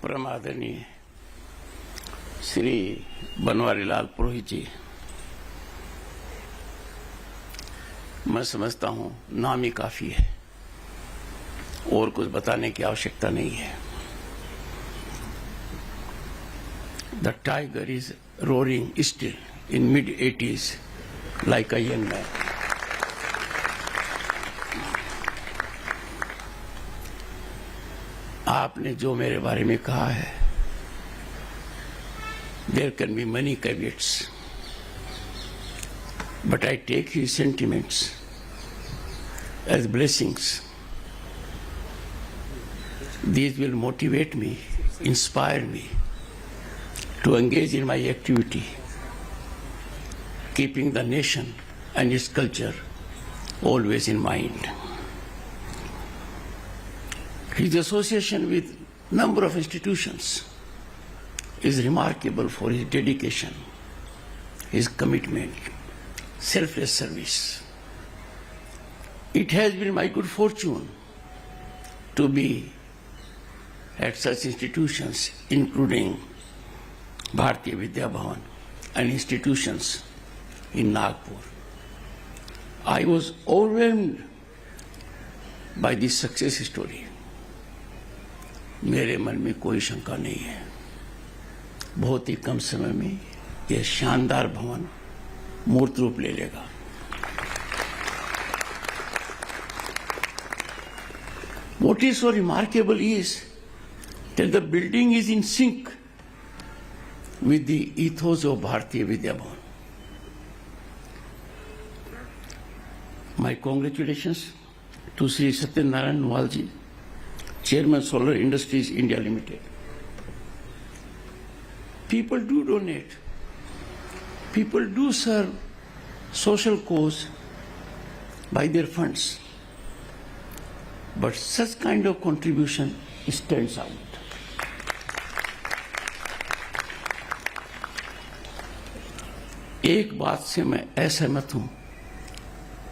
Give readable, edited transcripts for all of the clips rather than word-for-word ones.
परम आदरणीय श्री बनवारीलाल पुरोहित जी, मैं समझता हूं नाम ही काफी है और कुछ बताने की आवश्यकता नहीं है। The tiger is roaring still in mid-80s like a young man. आपने जो मेरे बारे में कहा है, there can be many caveats, but I take his sentiments as blessings. These will motivate me, inspire me to engage in my activity, keeping the nation and its culture always in mind. His association with number of institutions is remarkable for his dedication, his commitment, selfless service. It has been my good fortune to be at such institutions, including Bharatiya Vidya Bhavan and institutions in Nagpur. I was overwhelmed by this success story. मेरे मन में कोई शंका नहीं है, बहुत ही कम समय में यह शानदार भवन मूर्त रूप ले लेगा। What is so remarkable is that the building is in sync with the ethos of Bharatiya Vidya Bhavan. My congratulations to Sri Satyanarayan Nuwalji, Chairman Solar Industries India Limited. People do donate. People do serve social cause by their funds. But such kind of contribution stands out. एक बात से मैं असहमत हूं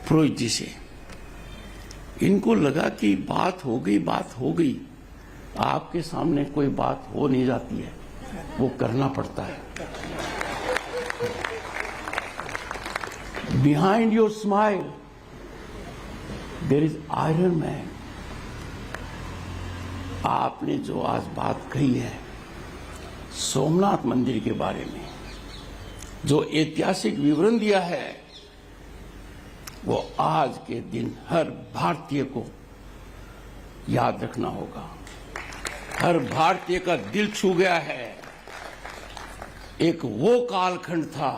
पुरोहित जी से। इनको लगा कि बात हो गई, आपके सामने कोई बात हो नहीं जाती है, वो करना पड़ता है। Behind your smile, there is Iron Man. आपने जो आज बात कही है सोमनाथ मंदिर के बारे में, जो ऐतिहासिक विवरण दिया है, वो आज के दिन हर भारतीय को याद रखना होगा। हर भारतीय का दिल छू गया है। एक वो कालखंड था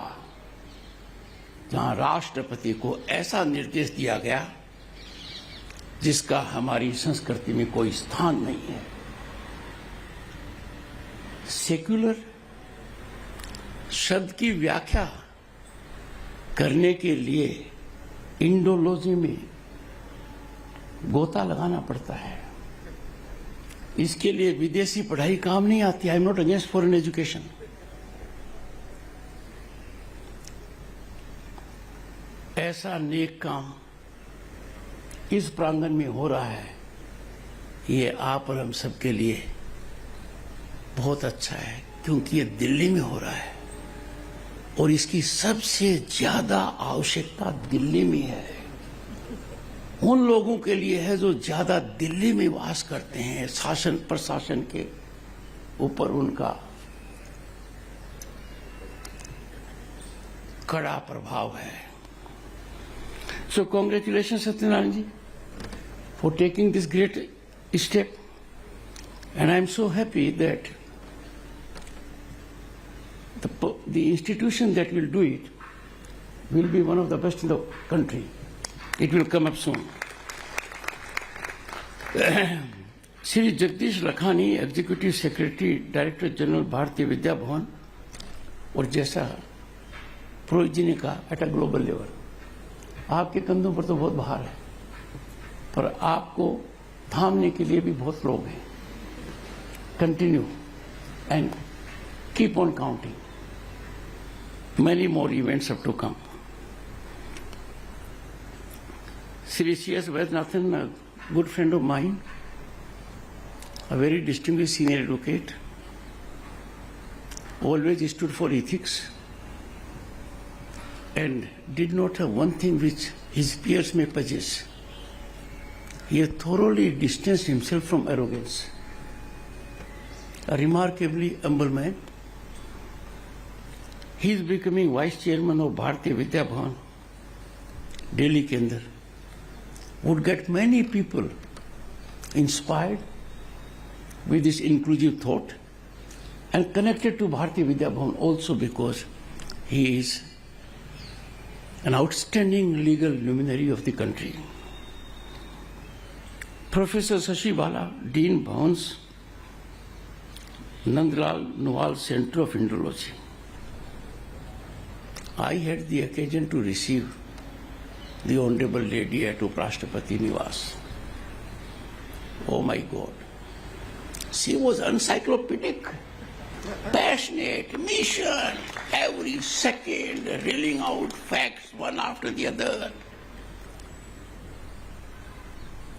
जहां राष्ट्रपति को ऐसा निर्देश दिया गया जिसका हमारी संस्कृति में कोई स्थान नहीं है। सेक्युलर शब्द की व्याख्या करने के लिए इंडोलॉजी में गोता लगाना पड़ता है। इसके लिए विदेशी पढ़ाई काम नहीं आती। I am not against foreign education. ऐसा नेक काम इस प्रांगण में हो रहा है, ये आप और हम सबके लिए बहुत अच्छा है, क्योंकि ये दिल्ली में हो रहा है और इसकी सबसे ज्यादा आवश्यकता दिल्ली में है। उन लोगों के लिए है जो ज्यादा दिल्ली में वास करते हैं, शासन प्रशासन के ऊपर उनका कड़ा प्रभाव है। So congratulation Satyanarayan ji for taking this great step, and I am so happy that the institution that will do it will be one of the best in the country. It will come up soon. Shri Jagdish Lakhani, executive secretary, director general Bharatiya Vidya Bhavan, और जैसा पुरोहित जी ने कहा at a global level, आपके कंधों पर तो बहुत भार है, पर आपको थामने के लिए भी बहुत लोग हैं। Continue and keep on counting. Many more events have to come. Sri C.S. Vaidyanathan, a good friend of mine, a very distinguished senior advocate, always stood for ethics, and did not have one thing which his peers may possess. He thoroughly distanced himself from arrogance. A remarkably humble man. He is becoming vice chairman of Bharatiya Vidya Bhavan, Delhi के अंदर. Would get many people inspired with this inclusive thought and connected to Bharatiya Vidya Bhavan also because he is an outstanding legal luminary of the country. Professor Shashi Bala, Dean Bhavan's Nandlal Nuwal Center of Indology. I had the occasion to receive the Honorable Lady at Uprashtrapati Niwas. Oh my God. She was encyclopedic, passionate, mission, every second reeling out facts one after the other.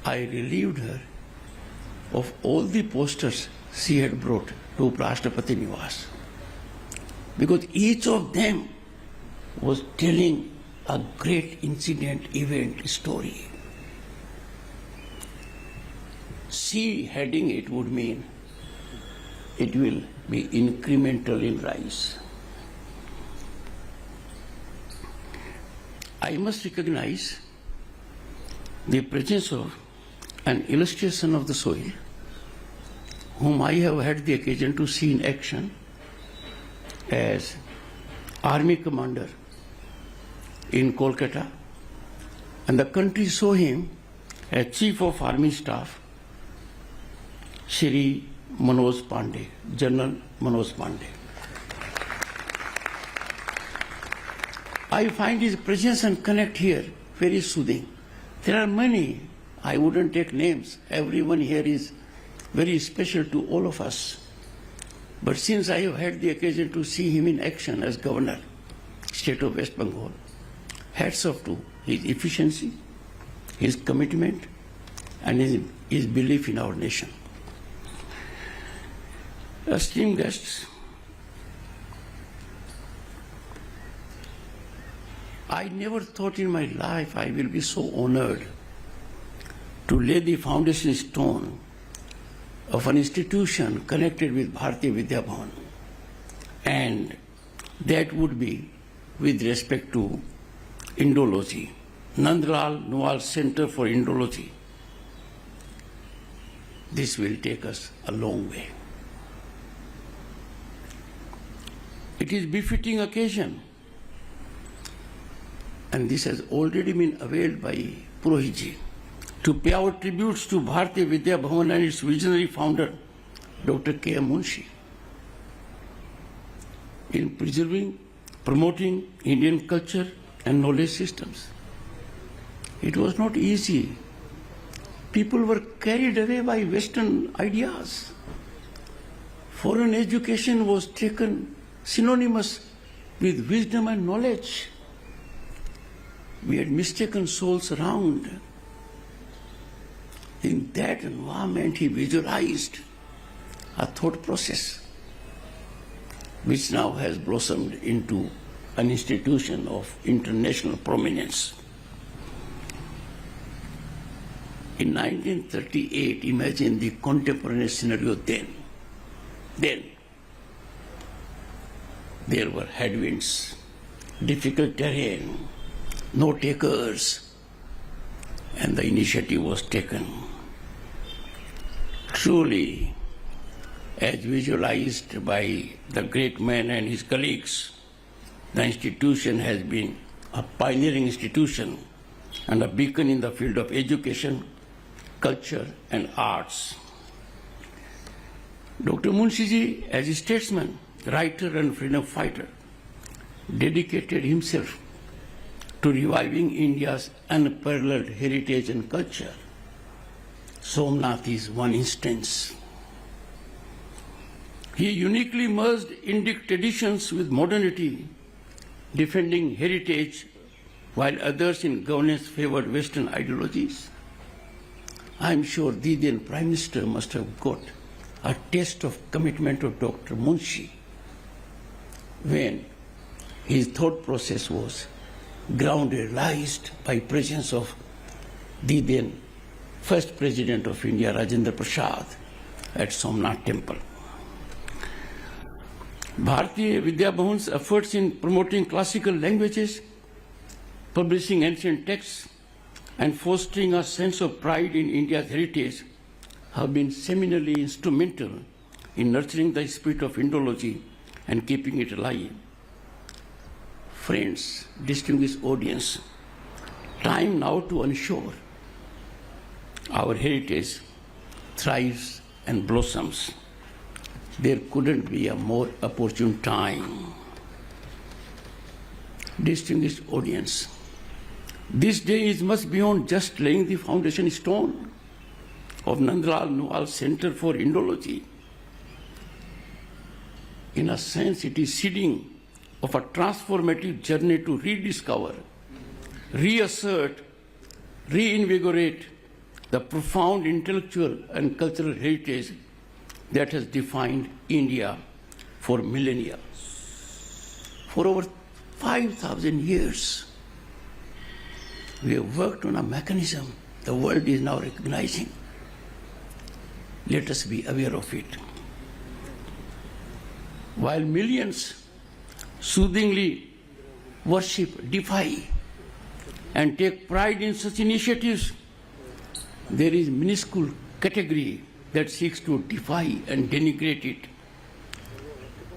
I relieved her of all the posters she had brought to Uprashtrapati Niwas because each of them was telling a great incident, event, story. She heading it would mean it will be incremental in rise. I must recognize the presence of an illustration of the soil, whom I have had the occasion to see in action as Army Commander in Kolkata, and the country saw him as Chief of Army Staff, Shri Manoj Pandey, General Manoj Pandey. I find his presence and connect here very soothing. There are many, I wouldn't take names, everyone here is very special to all of us. But since I have had the occasion to see him in action as Governor, State of West Bengal, hats off to his efficiency, his commitment, and his belief in our nation. Esteemed guests, I never thought in my life I will be so honored to lay the foundation stone of an institution connected with Bharatiya Vidya Bhavan, and that would be with respect to Indology, Nandlal Nuwal Center for Indology. This will take us a long way. It is befitting occasion, and this has already been availed by Purohitji, to pay our tributes to Bharatiya Vidya Bhavan and its visionary founder, Dr. K.M. Munshi, in preserving, promoting Indian culture and knowledge systems. It was not easy. People were carried away by Western ideas. Foreign education was taken synonymous with wisdom and knowledge. We had mistaken souls around. In that environment, he visualized a thought process which now has blossomed into an institution of international prominence. In 1938, imagine the contemporary scenario then. Then there were headwinds, difficult terrain, no takers, and the initiative was taken. Truly, as visualized by the great man and his colleagues, the institution has been a pioneering institution and a beacon in the field of education, culture, and arts. Dr. Munshi, as a statesman, writer, and freedom fighter, dedicated himself to reviving India's unparalleled heritage and culture. Somnath is one instance. He uniquely merged Indic traditions with modernity, defending heritage while others in governance favored Western ideologies. I am sure the then Prime Minister must have got a test of commitment of Dr. Munshi when his thought process was grounded, realized by presence of the then first President of India, Rajendra Prasad, at Somnath Temple. Bharatiya Vidya Bhavan's efforts in promoting classical languages, publishing ancient texts, and fostering a sense of pride in India's heritage have been seminally instrumental in nurturing the spirit of Indology and keeping it alive. Friends, distinguished audience, time now to ensure our heritage thrives and blossoms. There couldn't be a more opportune time. Distinguished audience, this day is much beyond just laying the foundation stone of Nandlal Nuwal Center for Indology. In a sense, it is seeding of a transformative journey to rediscover, reassert, reinvigorate the profound intellectual and cultural heritage that has defined India for millennia. For over 5,000 years, we have worked on a mechanism the world is now recognizing. Let us be aware of it. While millions soothingly worship, defy, and take pride in such initiatives, there is a minuscule category that seeks to defy and denigrate it.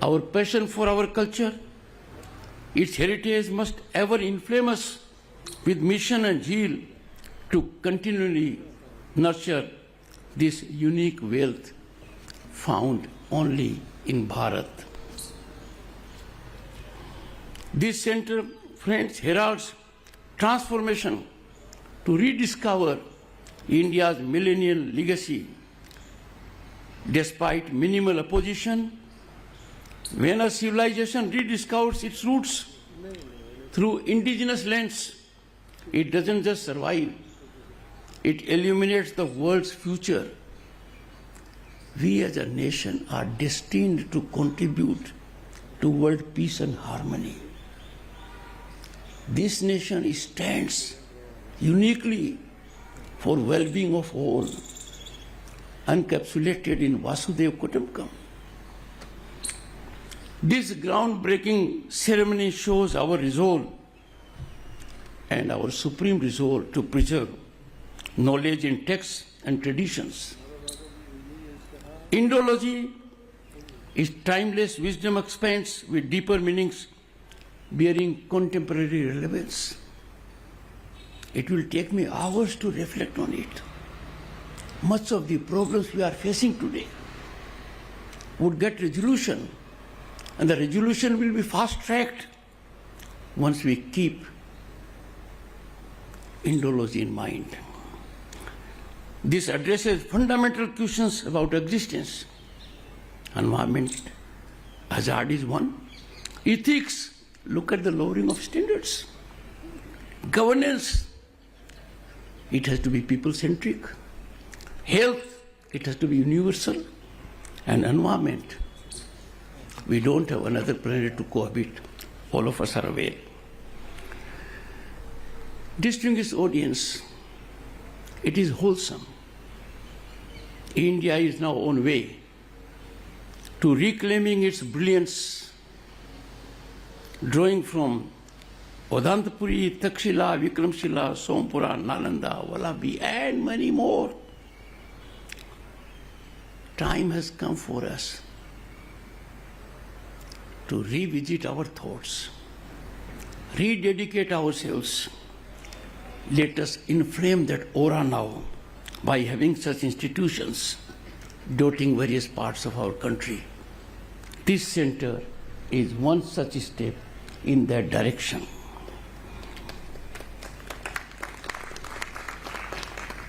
Our passion for our culture, its heritage must ever inflame us with mission and zeal to continually nurture this unique wealth found only in Bharat. This center, friends, heralds transformation to rediscover India's millennial legacy. Despite minimal opposition, when a civilization rediscovers its roots through indigenous lens, it doesn't just survive, it illuminates the world's future. We as a nation are destined to contribute to world peace and harmony. This nation stands uniquely for well-being of all, encapsulated in Vasudhaiva Kutumbakam. This groundbreaking ceremony shows our resolve and our supreme resolve to preserve knowledge in texts and traditions. Indology is timeless wisdom expands with deeper meanings bearing contemporary relevance. It will take me hours to reflect on it. Much of the problems we are facing today would get resolution, and the resolution will be fast-tracked once we keep Indology in mind. This addresses fundamental questions about existence. Environment, hazard is one. Ethics, look at the lowering of standards. Governance, it has to be people-centric. Health, it has to be universal. And environment, we don't have another planet to cohabit. All of us are aware. Distinguished audience, it is wholesome. India is now on way to reclaiming its brilliance, drawing from Odantapuri, Takshila, Vikramshila, Sompura, Nalanda, Vallabhi, and many more. Time has come for us to revisit our thoughts, rededicate ourselves. Let us inflame that aura now by having such institutions dotting various parts of our country. This center is one such step in that direction.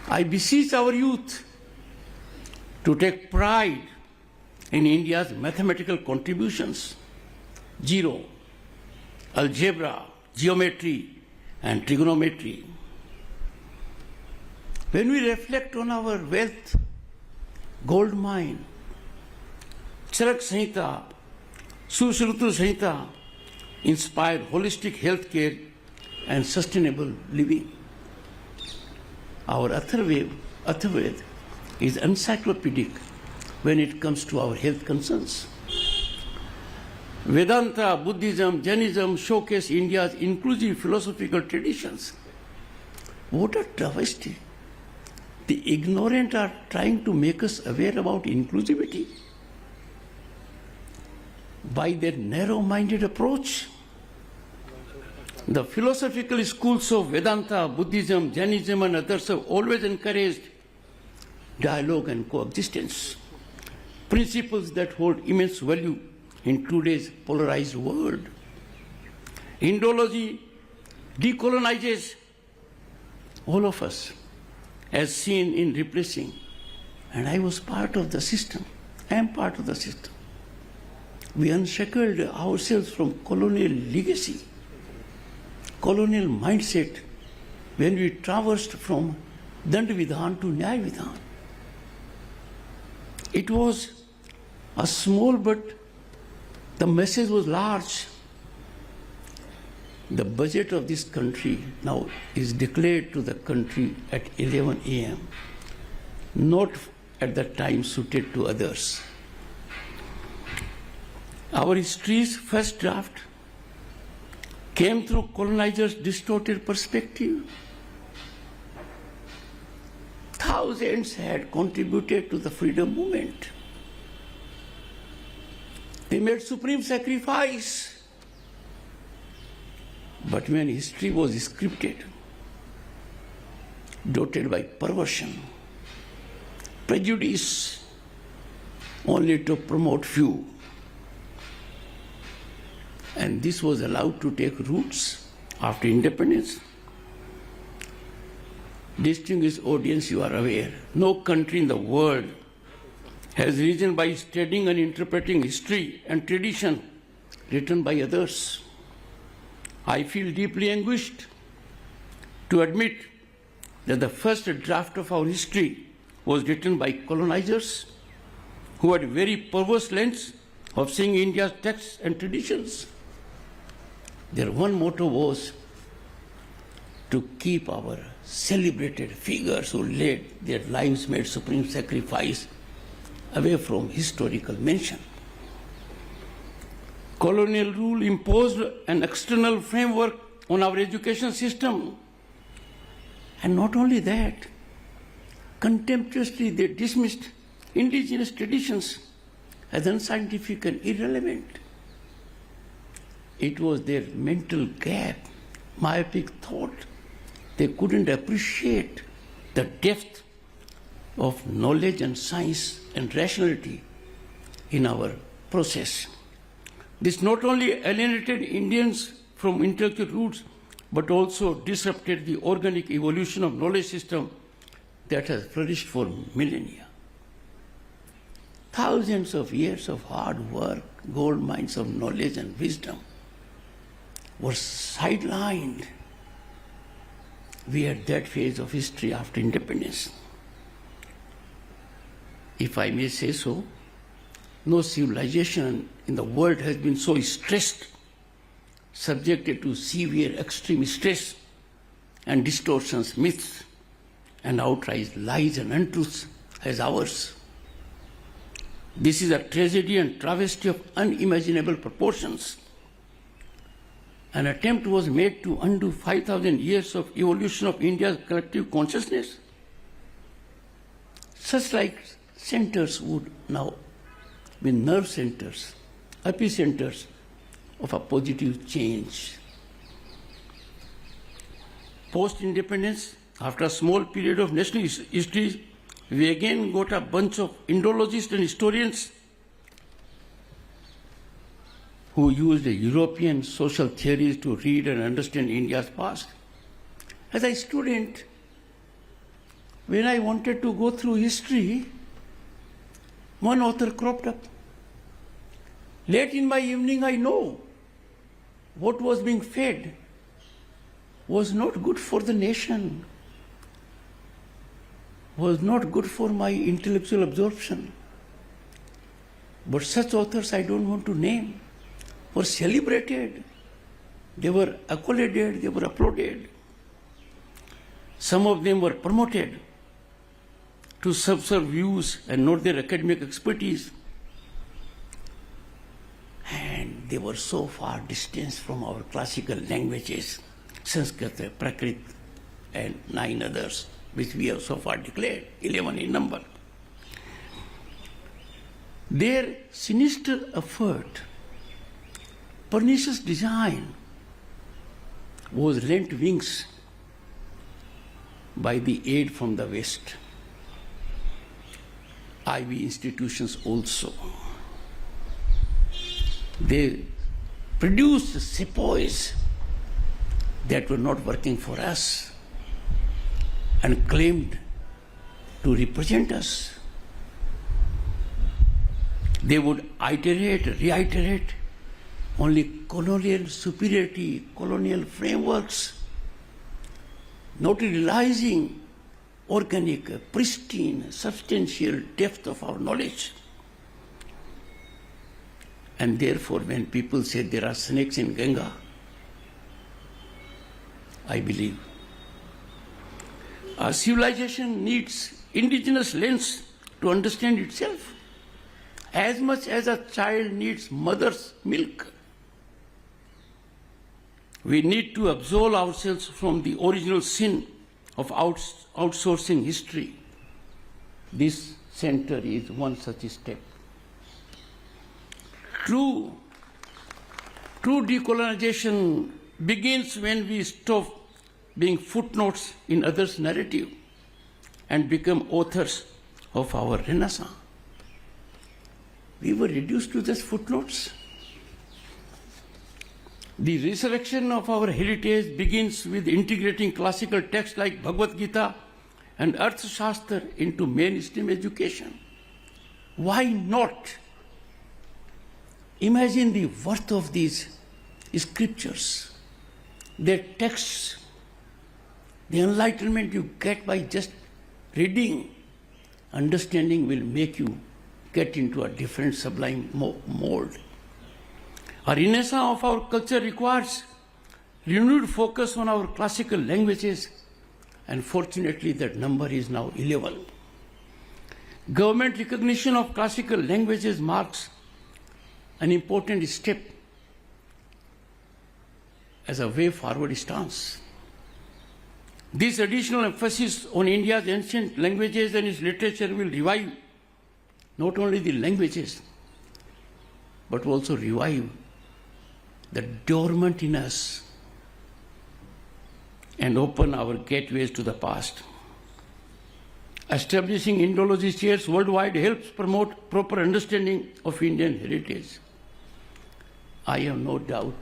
I beseech our youth to take pride in India's mathematical contributions, zero, algebra, geometry, and trigonometry. When we reflect on our wealth, gold mine, Charak Samhita, Sushrutu Samhita inspire holistic health care and sustainable living. Our Atharvaved is encyclopedic when it comes to our health concerns. Vedanta, Buddhism, Jainism showcase India's inclusive philosophical traditions. What a travesty! The ignorant are trying to make us aware about inclusivity by their narrow-minded approach. The philosophical schools of Vedanta, Buddhism, Jainism and others have always encouraged dialogue and coexistence, principles that hold immense value in today's polarized world. Indology decolonizes all of us, as seen in replacing. And I was part of the system. I am part of the system. We unshackled ourselves from colonial legacy, colonial mindset, when we traversed from Dandavidhan to Nyayavidhan. It was a small, but the message was large. The budget of this country now is declared to the country at 11 a.m., not at the time suited to others. Our history's first draft came through colonizers' distorted perspective. Thousands had contributed to the freedom movement. They made supreme sacrifice. But when history was scripted, dotted by perversion, prejudice, only to promote few, and this was allowed to take roots after independence. Distinguished audience, you are aware, no country in the world has risen by studying and interpreting history and tradition written by others. I feel deeply anguished to admit that the first draft of our history was written by colonizers who had very perverse lens of seeing India's texts and traditions. Their one motto was to keep our celebrated figures who laid their lives, made supreme sacrifice, away from historical mention. Colonial rule imposed an external framework on our education system. And not only that, contemptuously they dismissed indigenous traditions as unscientific and irrelevant. It was their mental gap, myopic thought. They couldn't appreciate the depth of knowledge and science and rationality in our process. This not only alienated Indians from intellectual roots, but also disrupted the organic evolution of knowledge system that has flourished for millennia. Thousands of years of hard work, gold mines of knowledge and wisdom were sidelined. We are at that phase of history after independence. If I may say so, no civilization in the world has been so stressed, subjected to severe extreme stress and distortions, myths, and outright lies and untruths as ours. This is a tragedy and travesty of unimaginable proportions. An attempt was made to undo 5,000 years of evolution of India's collective consciousness. Such like centers would now be nerve centers, epicenters of a positive change. Post-independence, after a small period of national history, we again got a bunch of Indologists and historians who used European social theories to read and understand India's past. As a student, when I wanted to go through history, one author cropped up. Late in my evening, I know what was being fed was not good for the nation, was not good for my intellectual absorption. But such authors I don't want to name were celebrated. They were accoladed, they were applauded. Some of them were promoted to subserve views and not their academic expertise. And they were so far distanced from our classical languages, Sanskrit, Prakrit, and 9 others, which we have so far declared, 11 in number. Their sinister effort, pernicious design, was lent wings by the aid from the West. Ivy institutions also. They produced sepoys that were not working for us and claimed to represent us. They would reiterate only colonial superiority, colonial frameworks, not realizing organic, pristine, substantial depth of our knowledge. And therefore, when people say there are snakes in Ganga, I believe. Our civilization needs indigenous lens to understand itself, as much as a child needs mother's milk. We need to absolve ourselves from the original sin of outsourcing history. This center is one such step. True decolonization begins when we stop being footnotes in others' narrative and become authors of our Renaissance. We were reduced to just footnotes. The resurrection of our heritage begins with integrating classical texts like Bhagavad Gita and Arthashastra into mainstream education. Why not? Imagine the worth of these scriptures, their texts, the enlightenment you get by just reading. Understanding will make you get into a different sublime mold. A renaissance of our culture requires renewed focus on our classical languages, and fortunately that number is now 11. Government recognition of classical languages marks an important step as a way forward stance. This additional emphasis on India's ancient languages and its literature will revive not only the languages, but also revive the dormant in us and open our gateways to the past. Establishing Indology chairs worldwide helps promote proper understanding of Indian heritage. I have no doubt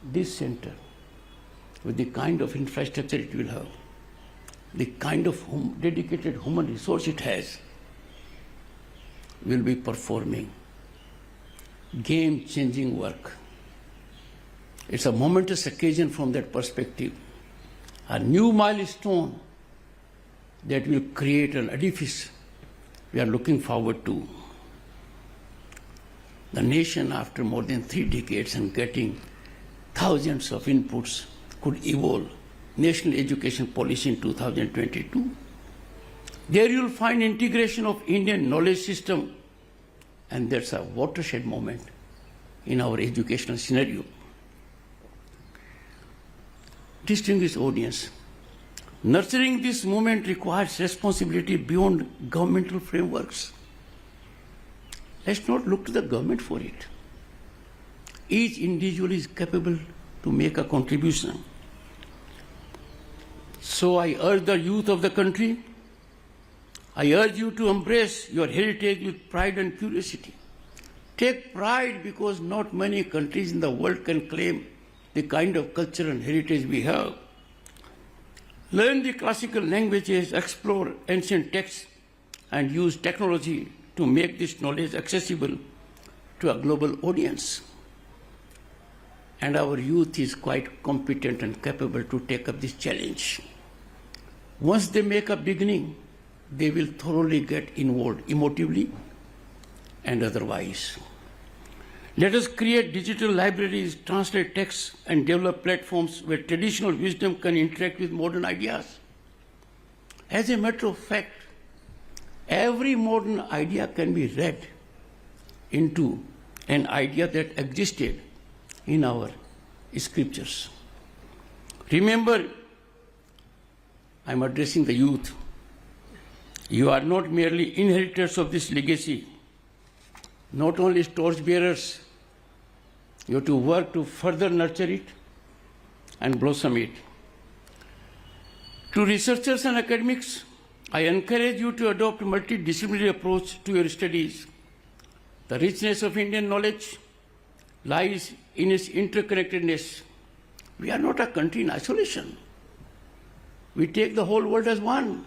this center, with the kind of infrastructure it will have, the kind of dedicated human resource it has, will be performing game-changing work. It's a momentous occasion from that perspective, a new milestone that will create an edifice we are looking forward to. The nation, after more than 3 decades and getting thousands of inputs, could evolve national education policy in 2022. There you will find integration of Indian knowledge system, and that's a watershed moment in our educational scenario. Distinguished audience, nurturing this movement requires responsibility beyond governmental frameworks. Let's not look to the government for it. Each individual is capable to make a contribution. So I urge the youth of the country, I urge you to embrace your heritage with pride and curiosity. Take pride because not many countries in the world can claim the kind of culture and heritage we have. Learn the classical languages, explore ancient texts, and use technology to make this knowledge accessible to a global audience. And our youth is quite competent and capable to take up this challenge. Once they make a beginning, they will thoroughly get involved emotively and otherwise. Let us create digital libraries, translate texts, and develop platforms where traditional wisdom can interact with modern ideas. As a matter of fact, every modern idea can be read into an idea that existed in our scriptures. Remember, I'm addressing the youth. You are not merely inheritors of this legacy, not only torchbearers. You have to work to further nurture it and blossom it. To researchers and academics, I encourage you to adopt a multidisciplinary approach to your studies. The richness of Indian knowledge lies in its interconnectedness. We are not a country in isolation. We take the whole world as one.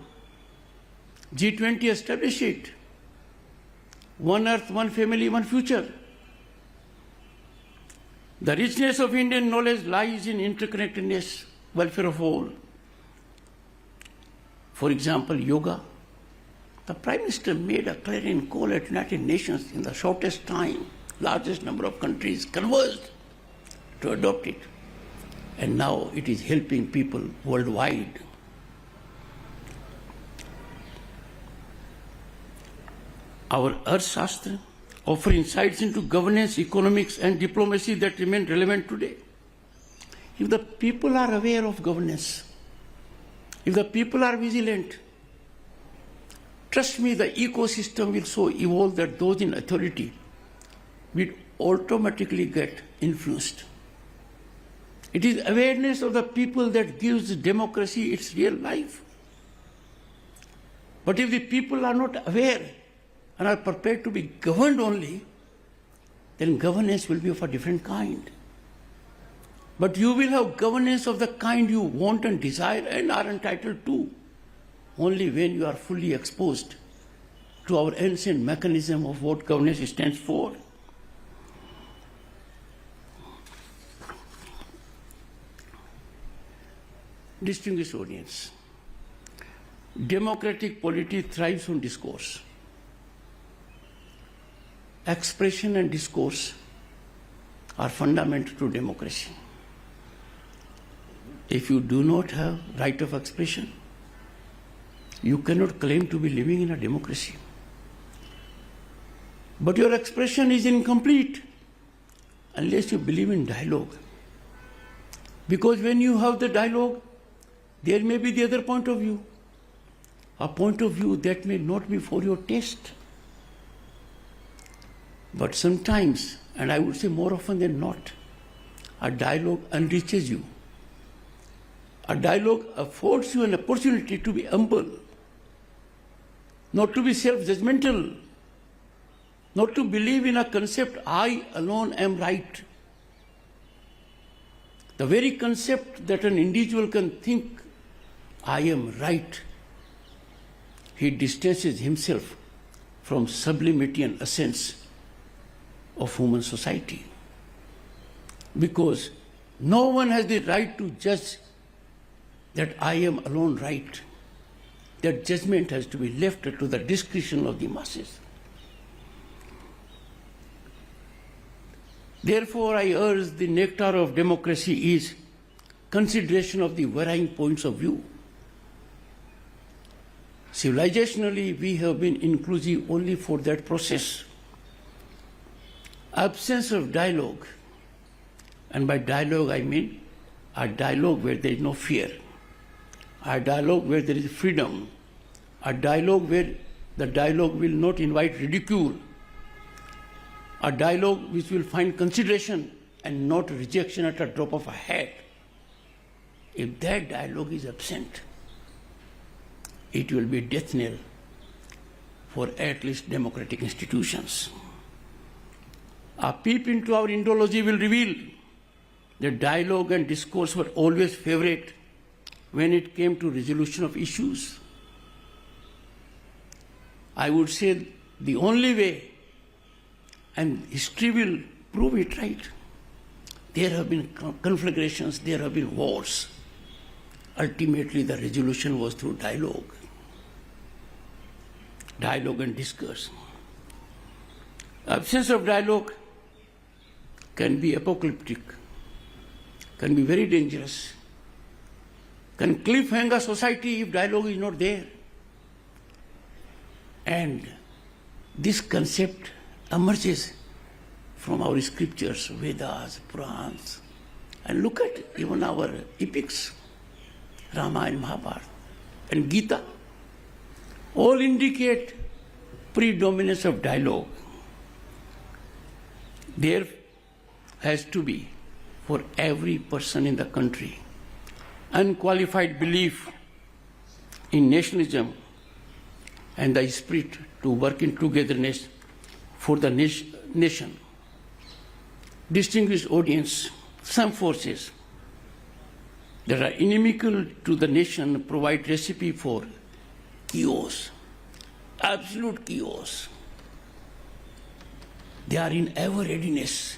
G20 established it. One earth, one family, one future. The richness of Indian knowledge lies in interconnectedness, welfare of all. For example, yoga. The Prime Minister made a clarion call at United Nations in the shortest time. Largest number of countries converged to adopt it. And now it is helping people worldwide. Our Arthashastra offer insights into governance, economics, and diplomacy that remain relevant today. If the people are aware of governance, if the people are vigilant, trust me, the ecosystem will so evolve that those in authority will automatically get influenced. It is awareness of the people that gives democracy its real life. But if the people are not aware and are prepared to be governed only, then governance will be of a different kind. But you will have governance of the kind you want and desire and are entitled to only when you are fully exposed to our ancient mechanism of what governance stands for. Distinguished audience, democratic polity thrives on discourse. Expression and discourse are fundamental to democracy. If you do not have right of expression, you cannot claim to be living in a democracy. But your expression is incomplete unless you believe in dialogue. Because when you have the dialogue, there may be the other point of view, a point of view that may not be for your taste. But sometimes, and I would say more often than not, a dialogue enriches you. A dialogue affords you an opportunity to be humble, not to be self-judgmental, not to believe in a concept, I alone am right. The very concept that an individual can think, I am right, he distances himself from sublimity and essence of human society. Because no one has the right to judge that I am alone right. That judgment has to be left to the discretion of the masses. Therefore, I urge the nectar of democracy is consideration of the varying points of view. Civilizationally, we have been inclusive only for that process. Absence of dialogue, and by dialogue I mean a dialogue where there is no fear, a dialogue where there is freedom, a dialogue where the dialogue will not invite ridicule, a dialogue which will find consideration and not rejection at a drop of a hat. If that dialogue is absent, it will be a death knell for at least democratic institutions. A peep into our Indology will reveal that dialogue and discourse were always favorite when it came to resolution of issues. I would say the only way, and history will prove it right, there have been conflagrations, there have been wars. Ultimately, the resolution was through dialogue. Dialogue and discourse. Absence of dialogue can be apocalyptic, can be very dangerous, can cliffhanger society if dialogue is not there. And this concept emerges from our scriptures, Vedas, Purans, and look at even our epics, Ramayana, Mahabharata, and Gita, all indicate predominance of dialogue. There has to be, for every person in the country, unqualified belief in nationalism and the spirit to work in togetherness for the nation. Distinguished audience, some forces that are inimical to the nation provide recipe for chaos, absolute chaos. They are in ever readiness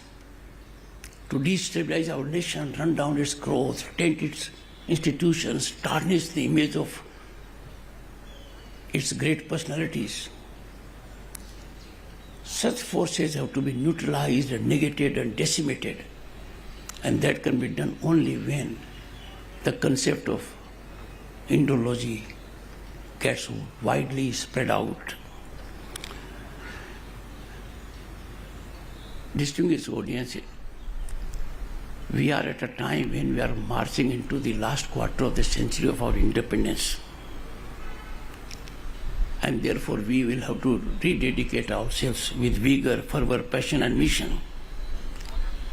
to destabilize our nation, run down its growth, taint its institutions, tarnish the image of its great personalities. Such forces have to be neutralized and negated and decimated. And that can be done only when the concept of Indology gets widely spread out. Distinguished audience, we are at a time when we are marching into the last quarter of the century of our independence. And therefore we will have to rededicate ourselves with vigor, fervor, passion and mission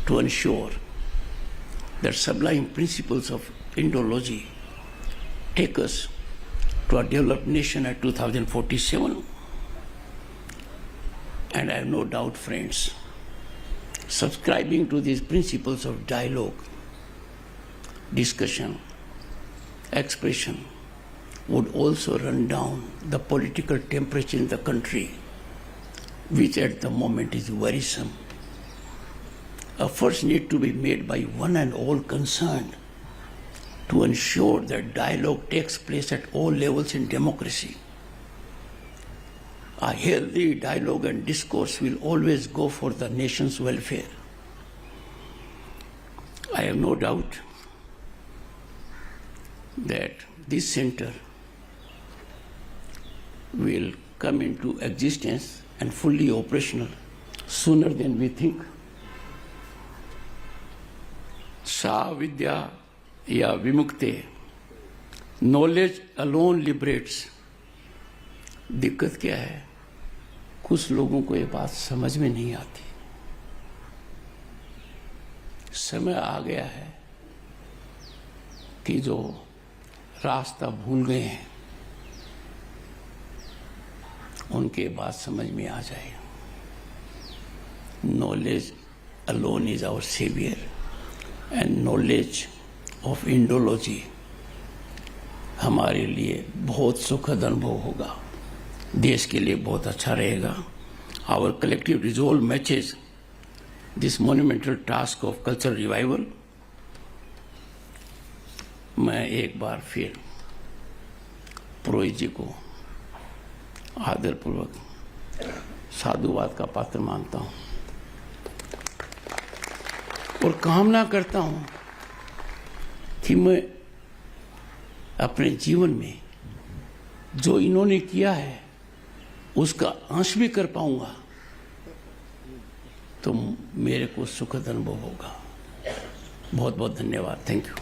to ensure that sublime principles of Indology take us to a developed nation at 2047. And I have no doubt, friends, subscribing to these principles of dialogue, discussion, expression would also run down the political temperature in the country, which at the moment is worrisome. Efforts need to be made by one and all concerned to ensure that dialogue takes place at all levels in democracy. A healthy dialogue and discourse will always go for the nation's welfare. I have no doubt that this center will come into existence and fully operational sooner than we think. Sa Vidya ya Vimukte, knowledge alone liberates. दिक्कत क्या है, कुछ लोगों को ये बात समझ में नहीं आती. समय आ गया है कि जो रास्ता भूल गए हैं उनके बात समझ में आ जाए. Knowledge alone is our savior, and knowledge of Indology हमारे लिए बहुत सुखद अनुभव होगा, देश के लिए बहुत अच्छा रहेगा. Our collective resolve matches this monumental task of cultural revival. मैं एक बार फिर पुरोहित जी को आदरपूर्वक साधुवाद का पात्र मानता हूं और कामना करता हूं कि मैं अपने जीवन में जो इन्होंने किया है उसका अंश भी कर पाऊंगा तो मेरे को सुखद अनुभव होगा. बहुत बहुत धन्यवाद. Thank you.